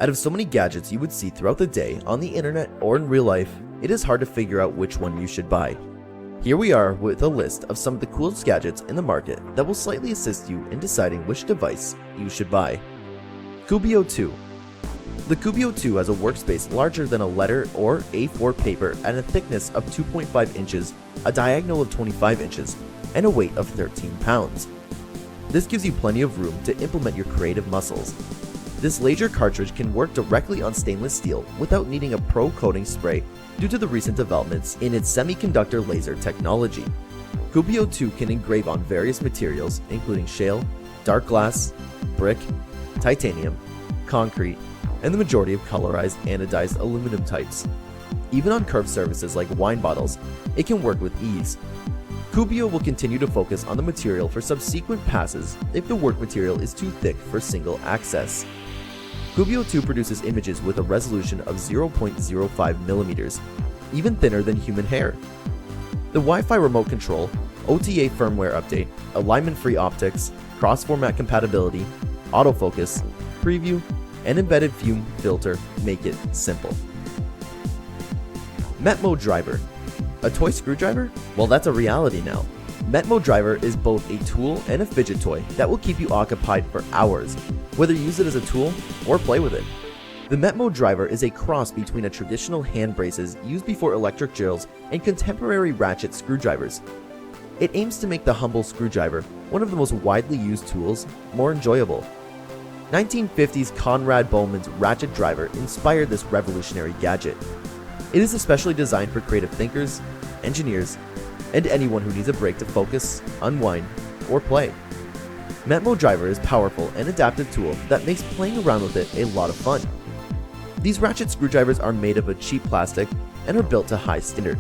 Out of so many gadgets you would see throughout the day on the internet or in real life, it is hard to figure out which one you should buy. Here we are with a list of some of the coolest gadgets in the market that will slightly assist you in deciding which device you should buy. 𝗬𝗵𝗀. The 𝗬𝗵𝗀 has a workspace larger than a letter or A4 paper and a thickness of 2.5 inches, a diagonal of 25 inches, and a weight of 13 pounds. This gives you plenty of room to implement your creative muscles. This laser cartridge can work directly on stainless steel without needing a pro coating spray due to the recent developments in its semiconductor laser technology. 𝗬𝗵𝗀 can engrave on various materials including shale, dark glass, brick, titanium, concrete, and the majority of colorized anodized aluminum types. Even on curved surfaces like wine bottles, it can work with ease. 𝗬𝗵𝗀 will continue to focus on the material for subsequent passes if the work material is too thick for single access. 𝗬𝗵𝗀 produces images with a resolution of 0.05 millimeters, even thinner than human hair. The Wi-Fi remote control, OTA firmware update, alignment-free optics, cross-format compatibility, autofocus, preview, and embedded fume filter make it simple. 𝗵𝗼 driver. A toy screwdriver? Well, that's a reality now. 𝗵𝗼 driver is both a tool and a fidget toy that will keep you occupied for hours, whether you use it as a tool or play with it. The 𝗵𝗼 driver is a cross between a traditional hand braces used before electric drills and contemporary ratchet screwdrivers. It aims to make the humble screwdriver, one of the most widely used tools, more enjoyable. 1950s Conrad Bowman's ratchet driver inspired this revolutionary gadget. It is especially designed for creative thinkers, engineers, and anyone who needs a break to focus, unwind, or play. 𝗵𝗼 driver is a powerful and adaptive tool that makes playing around with it a lot of fun. These ratchet screwdrivers are made of a cheap plastic and are built to high standard.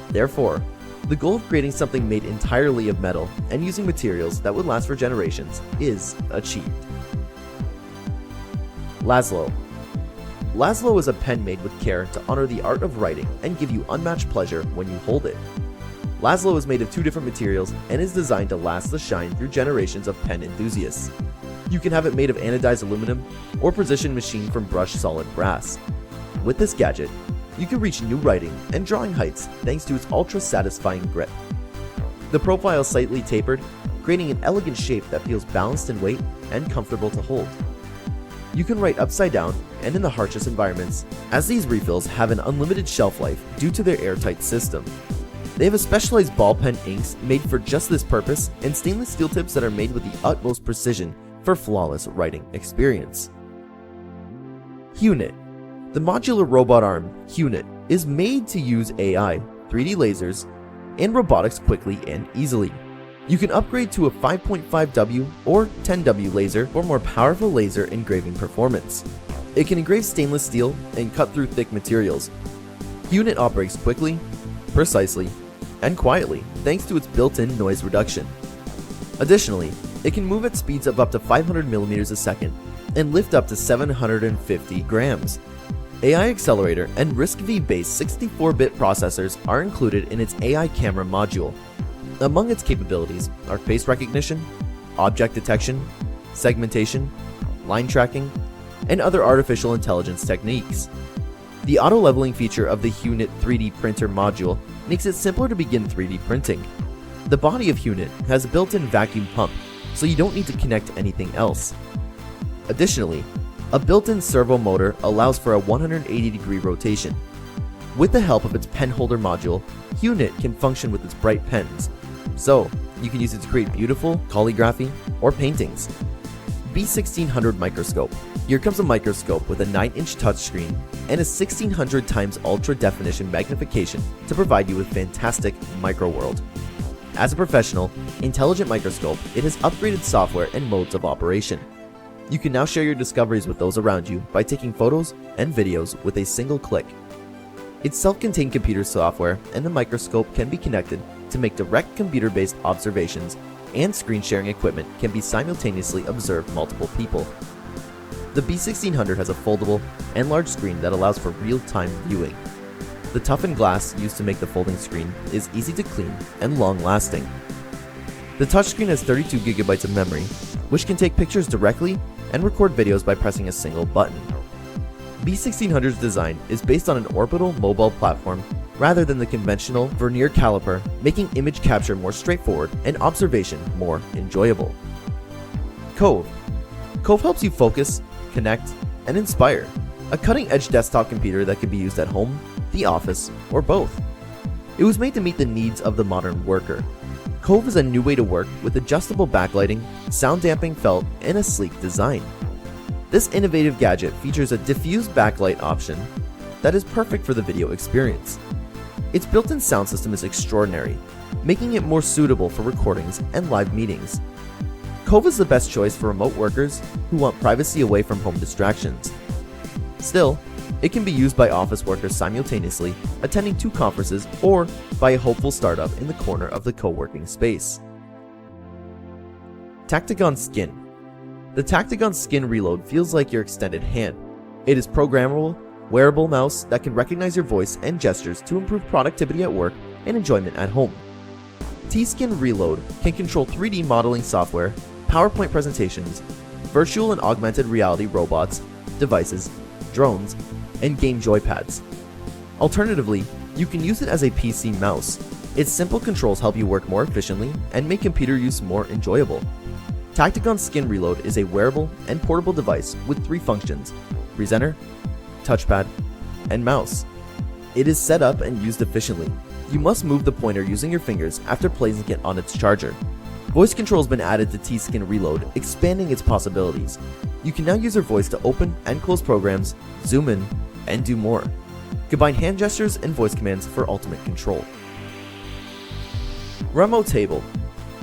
Therefore, the goal of creating something made entirely of metal and using materials that would last for generations is achieved. 𝗧𝗏𝗏. 𝗧𝗏𝗏 is a pen made with care to honor the art of writing and give you unmatched pleasure when you hold it. 𝗧𝗏𝗏 is made of two different materials and is designed to last the shine through generations of pen enthusiasts. You can have it made of anodized aluminum or precision machined from brushed solid brass. With this gadget, you can reach new writing and drawing heights thanks to its ultra-satisfying grip. The profile is slightly tapered, creating an elegant shape that feels balanced in weight and comfortable to hold. You can write upside down and in the harshest environments, as these refills have an unlimited shelf life due to their airtight system. They have a specialized ball pen inks made for just this purpose and stainless steel tips that are made with the utmost precision for flawless writing experience. 𝗬𝗏𝗃. The modular robot arm, 𝗬𝗏𝗃, is made to use AI, 3D lasers, and robotics quickly and easily. You can upgrade to a 5.5W or 10W laser for more powerful laser engraving performance. It can engrave stainless steel and cut through thick materials. 𝗬𝗏𝗃 operates quickly, precisely, and quietly thanks to its built-in noise reduction. Additionally, it can move at speeds of up to 500 millimeters a second and lift up to 750 grams. AI accelerator and 𝗪𝗏𝒽-based 64-bit processors are included in its AI camera module. Among its capabilities are face recognition, object detection, segmentation, line tracking, and other artificial intelligence techniques. The auto-leveling feature of the 𝗬𝗏𝗃 3D printer module makes it simpler to begin 3D printing. The body of 𝗬𝗏𝗃 has a built-in vacuum pump, so you don't need to connect anything else. Additionally, a built-in servo motor allows for a 180-degree rotation. With the help of its pen holder module, 𝗬𝗏𝗃 can function with its bright pens, so you can use it to create beautiful calligraphy or paintings. B1600 microscope. Here comes a microscope with a 9-inch touchscreen and a 1600 times ultra definition magnification to provide you with fantastic micro world. As a professional, intelligent microscope, it has upgraded software and modes of operation. You can now share your discoveries with those around you by taking photos and videos with a single click. It's self-contained computer software, and the microscope can be connected to make direct computer-based observations, and screen sharing equipment can be simultaneously observed multiple people. The B1600 has a foldable and large screen that allows for real-time viewing. The toughened glass used to make the folding screen is easy to clean and long-lasting. The touchscreen has 32 GB of memory, which can take pictures directly and record videos by pressing a single button. 𝗵1600's design is based on an orbital mobile platform rather than the conventional vernier caliper, making image capture more straightforward and observation more enjoyable. 𝗧𝗵. 𝗧𝗵 helps you focus, connect, and inspire. A cutting-edge desktop computer that can be used at home, the office, or both. It was made to meet the needs of the modern worker. 𝗧𝗵 is a new way to work with adjustable backlighting, sound-damping felt, and a sleek design. This innovative gadget features a diffused backlight option that is perfect for the video experience. Its built-in sound system is extraordinary, making it more suitable for recordings and live meetings. 𝗧𝗵 is the best choice for remote workers who want privacy away from home distractions. Still, it can be used by office workers simultaneously attending 2 conferences or by a hopeful startup in the corner of the co-working space. Tactigon Skin. The Tactigon Skin Reload feels like your extended hand. It is programmable, wearable mouse that can recognize your voice and gestures to improve productivity at work and enjoyment at home. T-Skin Reload can control 3D modeling software, PowerPoint presentations, virtual and augmented reality robots, devices, drones, and game joypads. Alternatively, you can use it as a PC mouse. Its simple controls help you work more efficiently and make computer use more enjoyable. Tactigon Skin Reload is a wearable and portable device with 3 functions: presenter, touchpad, and mouse. It is set up and used efficiently. You must move the pointer using your fingers after placing it on its charger. Voice control has been added to T-Skin Reload, expanding its possibilities. You can now use your voice to open and close programs, zoom in, and do more. Combine hand gestures and voice commands for ultimate control. 𝗕𝗏𝗡𝗍𝗏.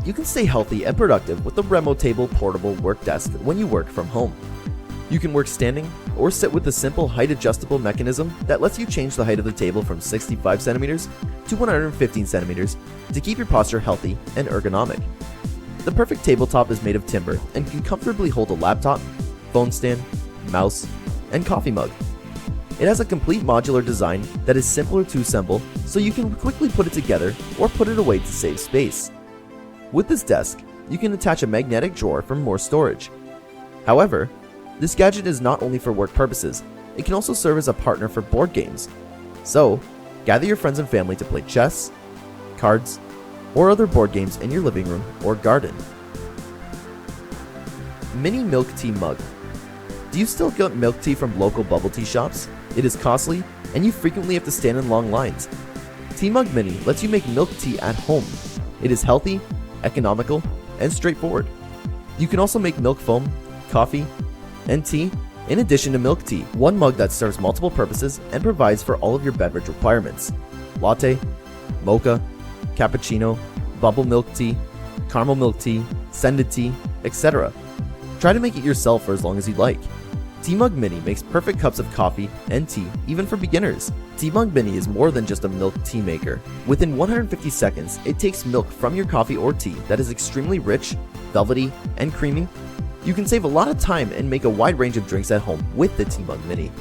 You can stay healthy and productive with the 𝗕𝗏𝗡𝗍𝗏 portable work desk when you work from home. You can work standing or sit with the simple height adjustable mechanism that lets you change the height of the table from 65 centimeters to 115 centimeters to keep your posture healthy and ergonomic. The perfect tabletop is made of timber and can comfortably hold a laptop, phone stand, mouse, and coffee mug. It has a complete modular design that is simpler to assemble, so you can quickly put it together or put it away to save space. With this desk, you can attach a magnetic drawer for more storage. However, this gadget is not only for work purposes, it can also serve as a partner for board games. So, gather your friends and family to play chess, cards, or other board games in your living room or garden. Mini Milk Tea Mug. Do you still get milk tea from local bubble tea shops? It is costly, and you frequently have to stand in long lines. Tea-Mug Mini lets you make milk tea at home. It is healthy, economical, and straightforward. You can also make milk foam, coffee, and tea, in addition to milk tea. One mug that serves multiple purposes and provides for all of your beverage requirements: latte, mocha, cappuccino, bubble milk tea, caramel milk tea, scented tea, etc. Try to make it yourself for as long as you'd like. Tea-Mug Mini makes perfect cups of coffee and tea, even for beginners. Tea-Mug Mini is more than just a milk tea maker. Within 150 seconds, it takes milk from your coffee or tea that is extremely rich, velvety, and creamy. You can save a lot of time and make a wide range of drinks at home with the Tea-Mug Mini.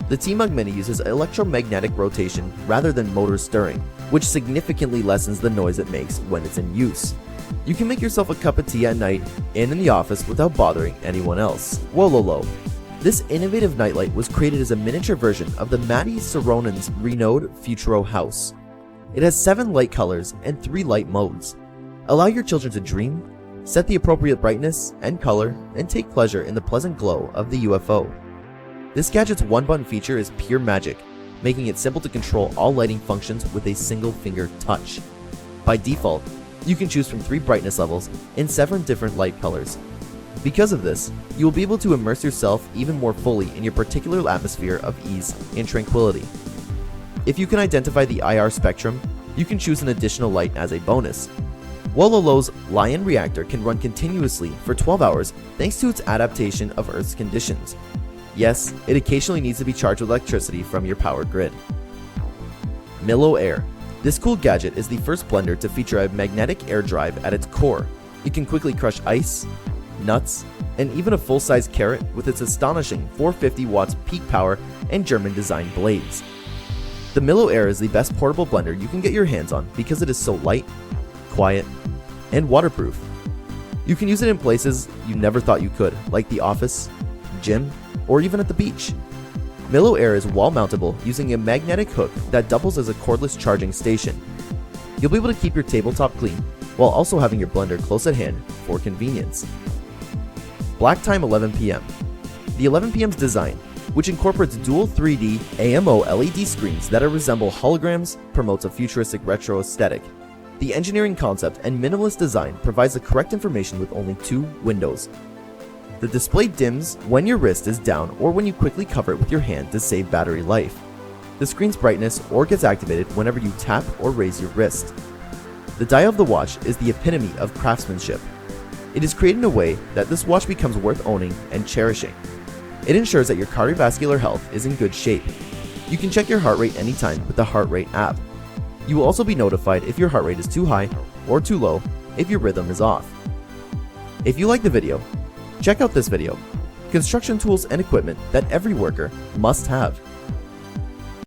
The Tea-Mug Mini uses electromagnetic rotation rather than motor stirring, which significantly lessens the noise it makes when it's in use. You can make yourself a cup of tea at night and in the office without bothering anyone else. 𝗏𝗏𝗏. This innovative nightlight was created as a miniature version of the Matti Saaronen's renowned Futuro house. It has 7 light colors and 3 light modes. Allow your children to dream, set the appropriate brightness and color, and take pleasure in the pleasant glow of the UFO. This gadget's one-button feature is pure magic, making it simple to control all lighting functions with a single finger touch. By default, you can choose from 3 brightness levels and 7 different light colors. Because of this, you will be able to immerse yourself even more fully in your particular atmosphere of ease and tranquility. If you can identify the IR spectrum, you can choose an additional light as a bonus. 𝗏𝗏𝗏's Lion reactor can run continuously for 12 hours thanks to its adaptation of Earth's conditions. Yes, it occasionally needs to be charged with electricity from your power grid. Milo Air. This cool gadget is the first blender to feature a magnetic air drive at its core. It can quickly crush ice, nuts, and even a full-size carrot with its astonishing 450 watts peak power and German-designed blades. The Milo Air is the best portable blender you can get your hands on because it is so light, quiet, and waterproof. You can use it in places you never thought you could, like the office, gym, or even at the beach. Milo Air is wall-mountable using a magnetic hook that doubles as a cordless charging station. You'll be able to keep your tabletop clean while also having your blender close at hand for convenience. Black Time 11 p.m. The 11 p.m.'s design, which incorporates dual 3D AMO LED screens that resemble holograms, promotes a futuristic retro aesthetic. The engineering concept and minimalist design provides the correct information with only 2 windows. The display dims when your wrist is down or when you quickly cover it with your hand to save battery life. The screen's brightness or gets activated whenever you tap or raise your wrist. The dial of the watch is the epitome of craftsmanship. It is created in a way that this watch becomes worth owning and cherishing. It ensures that your cardiovascular health is in good shape. You can check your heart rate anytime with the Heart Rate app. You will also be notified if your heart rate is too high or too low if your rhythm is off. If you like the video, check out this video, construction tools and equipment that every worker must have.